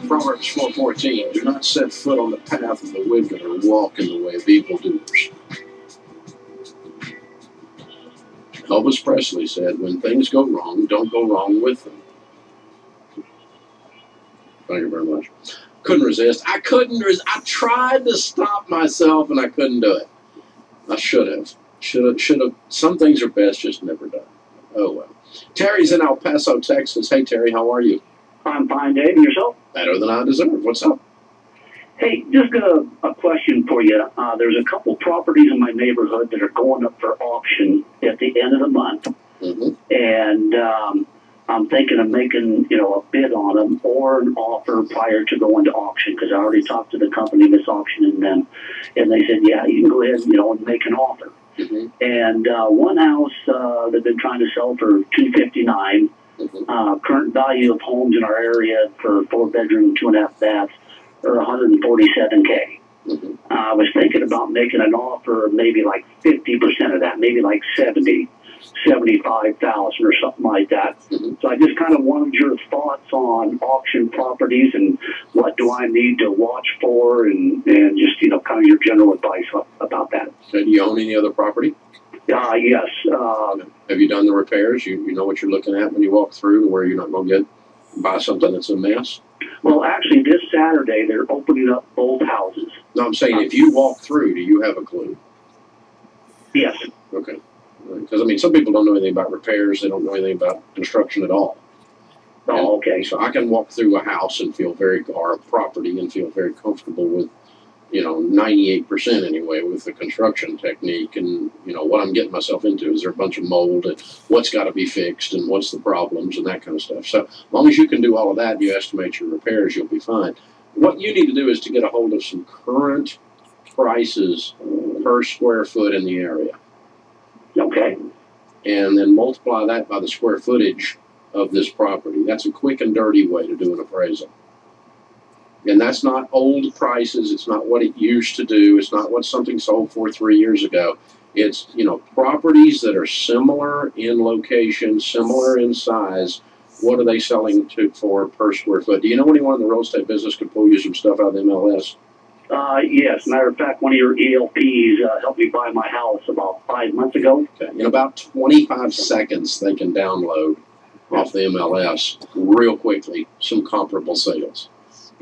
Proverbs 4:14, do not set foot on the path of the wicked or walk in the way of evildoers. Elvis Presley said, when things go wrong, don't go wrong with them. Thank you very much. Couldn't resist. I tried to stop myself and I couldn't do it. I should have. Should have. Some things are best just never done. Oh, well. Terry's in El Paso, Texas. Hey, Terry, how are you? I'm fine, Dave. And yourself? Better than I deserve. What's up? Hey, just a question for you. There's a couple properties in my neighborhood that are going up for auction at the end of the month. Mm-hmm. And I'm thinking of making, a bid on them or an offer prior to going to auction, because I already talked to the company that's auctioning them. And they said, yeah, you can go ahead, and make an offer. Mm-hmm. And one house they've been trying to sell for $259. Mm-hmm. Current value of homes in our area for 4-bedroom, 2.5 baths are $147K. Mm-hmm. I was thinking about making an offer of maybe like 50% of that, maybe like 75,000 or something like that. Mm-hmm. So I just kind of wanted your thoughts on auction properties and what do I need to watch for, and just kind of your general advice about that. So do you own any other property? Yes. Have you done the repairs? You know what you're looking at when you walk through, to where you're not going to buy something that's a mess? Well, actually, this Saturday they're opening up both houses. No, I'm saying if you walk through, do you have a clue? Yes. Okay. Because, some people don't know anything about repairs. They don't know anything about construction at all. Oh, okay. So I can walk through a house and or a property and feel very comfortable with, 98% anyway, with the construction technique and, what I'm getting myself into. Is there a bunch of mold and what's got to be fixed and what's the problems and that kind of stuff. So as long as you can do all of that and you estimate your repairs, you'll be fine. What you need to do is to get a hold of some current prices per square foot in the area. Okay. And then multiply that by the square footage of this property. That's a quick and dirty way to do an appraisal. And that's not old prices. It's not what it used to do. It's not what something sold for 3 years ago. It's, properties that are similar in location, similar in size. What are they selling for per square foot? Do you know anyone in the real estate business could pull you some stuff out of the MLS? Yes. Matter of fact, one of your ELPs helped me buy my house about 5 months ago. Okay. In about 25 seconds, they can download off the MLS real quickly some comparable sales.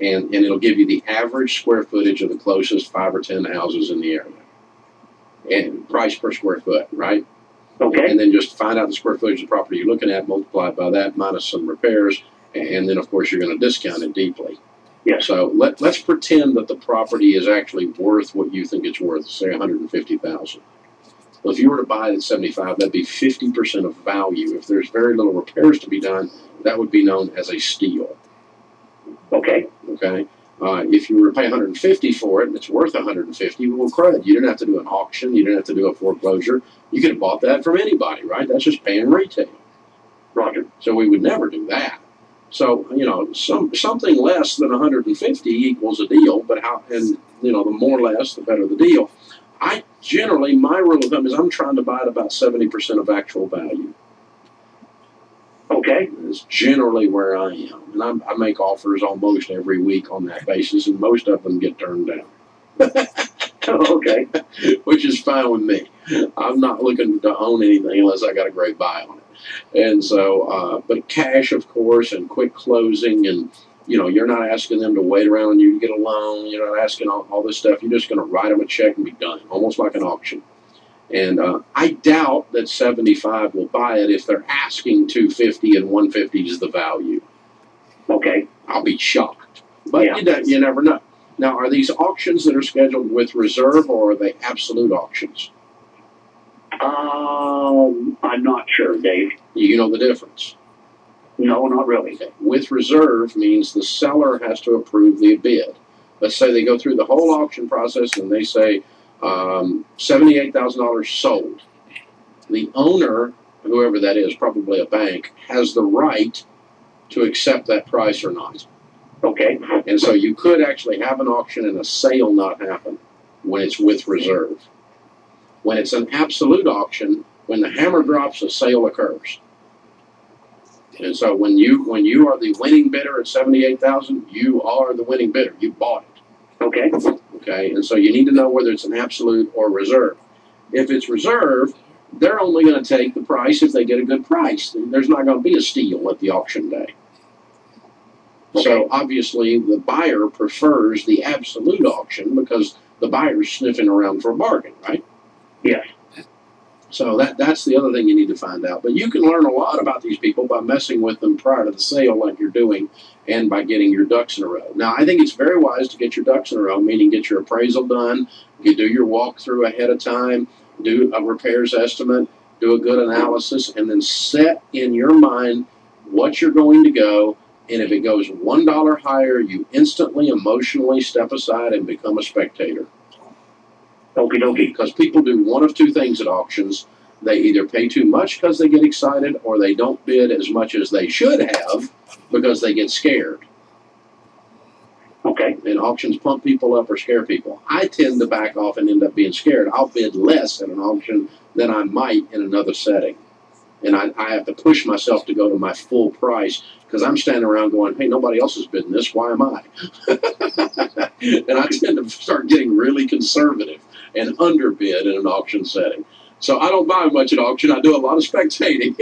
And it'll give you the average square footage of the closest 5 or 10 houses in the area. And price per square foot, right? Okay. And then just find out the square footage of the property you're looking at, multiply it by that, minus some repairs, and then, of course, you're going to discount it deeply. Yeah. So let's pretend that the property is actually worth what you think it's worth, say $150,000. Well, if you were to buy it at $75,000, that'd be 50% of value. If there's very little repairs to be done, that would be known as a steal. Okay. Okay. If you were to pay $150,000 for it and it's worth $150,000, well, crud, you didn't have to do an auction, you didn't have to do a foreclosure. You could have bought that from anybody, right? That's just paying retail. Roger. So we would never do that. So, something less than 150 equals a deal, but the more or less, the better the deal. My rule of thumb is I'm trying to buy at about 70% of actual value. Okay. Is generally where I am. And I make offers almost every week on that basis, and most of them get turned down. Okay. Which is fine with me. I'm not looking to own anything unless I got a great buy on it. And so, but cash, of course, and quick closing, and, you're not asking them to wait around on you to get a loan. You're not asking all this stuff. You're just going to write them a check and be done, almost like an auction. And I doubt that 75 will buy it if they're asking 250 and 150 is the value. Okay. I'll be shocked. But yeah. You never know. Now, are these auctions that are scheduled with reserve, or are they absolute auctions? I'm not sure, Dave. You know the difference? No, not really. Okay. With reserve means the seller has to approve the bid. Let's say they go through the whole auction process and they say $78,000 sold. The owner, whoever that is, probably a bank, has the right to accept that price or not. Okay. And so you could actually have an auction and a sale not happen when it's with reserve. When it's an absolute auction, When the hammer drops, a sale occurs. And so when you are the winning bidder at $78,000, you are the winning bidder. You bought it. Okay. Okay. And so you need to know whether it's an absolute or reserve. If it's reserve, they're only going to take the price if they get a good price. There's not going to be a steal at the auction day. Okay. So obviously the buyer prefers the absolute auction because the buyer's sniffing around for a bargain, right? Yes. So that's the other thing you need to find out. But you can learn a lot about these people by messing with them prior to the sale like you're doing and by getting your ducks in a row. Now, I think it's very wise to get your ducks in a row, meaning get your appraisal done, you do your walkthrough ahead of time, do a repairs estimate, do a good analysis, and then set in your mind what you're going to go. And if it goes $1 higher, you instantly emotionally step aside and become a spectator. Okie dokie. Because people do one of two things at auctions. They either pay too much because they get excited, or they don't bid as much as they should have because they get scared. Okay. And auctions pump people up or scare people. I tend to back off and end up being scared. I'll bid less at an auction than I might in another setting. And I have to push myself to go to my full price because I'm standing around going, hey, nobody else is bidding this. Why am I? And I tend to start getting really conservative and underbid in an auction setting. So I don't buy much at auction. I do a lot of spectating.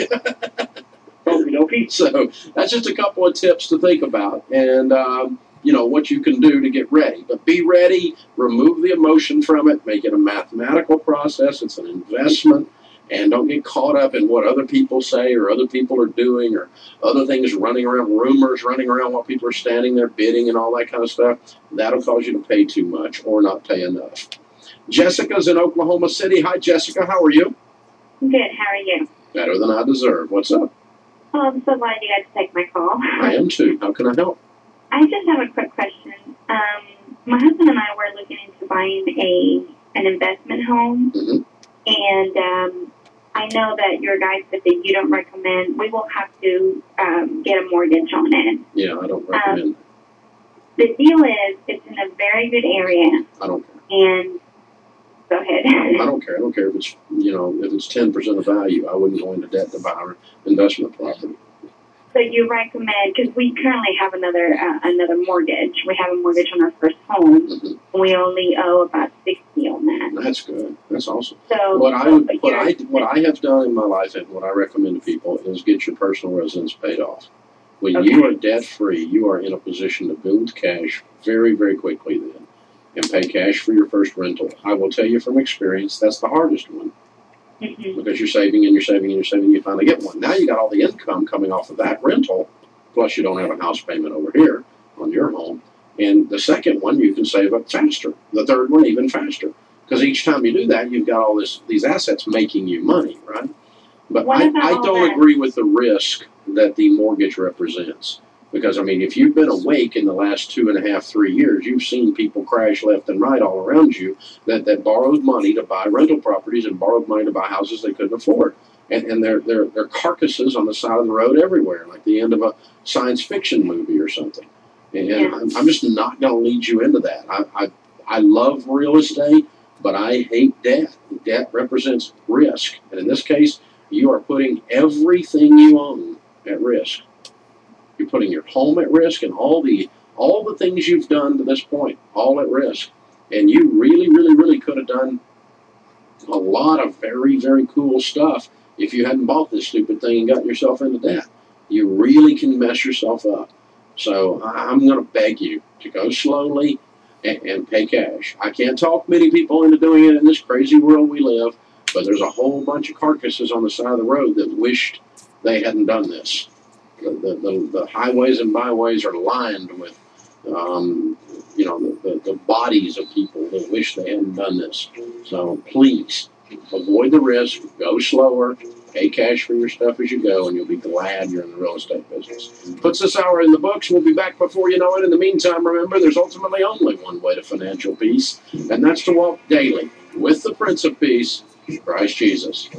So that's just a couple of tips to think about. And, you know, what you can do to get ready. But be ready. Remove the emotion from it. Make it a mathematical process. It's an investment. And don't get caught up in what other people say or other people are doing or other things running around, rumors running around while people are standing there bidding and all that kind of stuff. That'll cause you to pay too much or not pay enough. Jessica's in Oklahoma City. Hi, Jessica. How are you? Good. How are you? Better than I deserve. What's up? Oh, I'm so glad you guys take my call. I am too. How can I help? I just have a quick question. My husband and I were looking into buying an investment home, and I know that your guys said that you don't recommend. We will have to get a mortgage on it. Yeah, I don't recommend. The deal is, it's in a very good area. I don't care. And go ahead. I don't care. I don't care if it's, you know, if it's 10% of value. I wouldn't go into debt to buy our investment property. So you recommend, because we currently have another mortgage. We have a mortgage on our first home. And we only owe about $60 on that. That's good. That's awesome. So what I have done in my life and what I recommend to people is get your personal residence paid off. When you are debt free, you are in a position to build cash very, very quickly then and pay cash for your first rental. I will tell you from experience, that's the hardest one. Because you're saving and you're saving and you're saving, you finally get one. Now you got all the income coming off of that rental, plus you don't have a house payment over here on your home. And the second one, you can save up faster. The third one, even faster. Because each time you do that, you've got all these assets making you money, right? But I don't agree with the risk that the mortgage represents. Because, I mean, if you've been awake in the last 2.5, 3 years, you've seen people crash left and right all around you that borrowed money to buy rental properties and borrowed money to buy houses they couldn't afford. And they're carcasses on the side of the road everywhere, like the end of a science fiction movie or something. And I'm just not going to lead you into that. I love real estate, but I hate debt. Debt represents risk. And in this case, you are putting everything you own at risk. You're putting your home at risk and all the things you've done to this point, all at risk. And you really, really, really could have done a lot of very, very cool stuff if you hadn't bought this stupid thing and gotten yourself into debt. You really can mess yourself up. So I'm going to beg you to go slowly and pay cash. I can't talk many people into doing it in this crazy world we live, but there's a whole bunch of carcasses on the side of the road that wished they hadn't done this. The highways and byways are lined with, you know, the bodies of people that wish they hadn't done this. So please avoid the risk, go slower, pay cash for your stuff as you go, and you'll be glad you're in the real estate business. Puts this hour in the books. We'll be back before you know it. In the meantime, remember, there's ultimately only one way to financial peace, and that's to walk daily with the Prince of Peace, Christ Jesus.